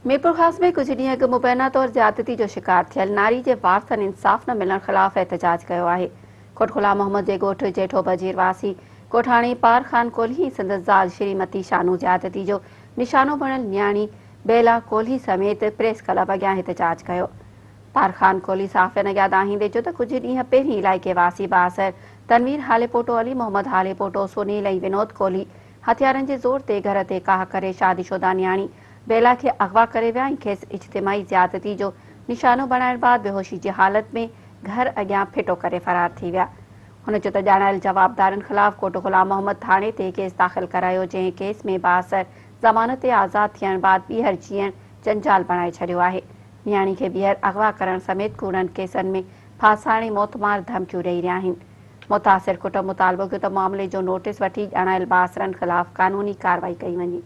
मीरपुर खास में कुछ ॾींहं अॻु मुबैना तौर ज्यादती जो शिकार थियल नारी जे वारसनि इंसाफ़ न मिलण ख़िलाफ़ एहतजाज कयो आहे। कोटखुला मोहम्मद जे ॻोठु जेठो बजीर वासी कोठाणी पार खान कोल्ही संदसि ज़ाल श्रीमती शानू ज्यादती जो निशानो बणियल न्याणी बेला कोल्ही समेत प्रेस क्लब अॻियां एहतजाज कयो। पार खान कोल्ही साफ़ियन अॻियां दाहींदे चयो त कुझु ॾींहं पहिरीं इलाइक़े वासी बासर तनवीर हालेपोटो अली मोहम्मद हालेपोटो सुनील ऐं विनोद कोहली हथियारनि जे ज़ोर ते घर ते काह करे शादीशुदा न्याणी बेला के अगवा करे विया ऐं खेसि इज्तिमाही ज्यादती जो निशानो बणाइण बाद बेहोशी जी हालत में घर अॻियां फिटो करे फरार थी विया। हुन चयो त ॼाणायल जवाबदारनि ख़िलाफ़ कोटखुला मोहम्मद थाणे ते केस दाख़िल करायो, जंहिं केस में बासर ज़मानत ते आज़ाद थियण बाद ॿीहर जीअण जंजाल बणाए छॾियो आहे। न्याणी खे ॿीहर अगवा करण समेत कूड़नि केसनि में फासाइण मौतमार धमकियूं ॾेई रहिया आहिनि। मुतासिर कुटुंब मुतालबो कयो त मामले जो नोटिस वठी ॼाणायल बासरनि ख़िलाफ़ क़ानूनी कार्रवाई कई वञे।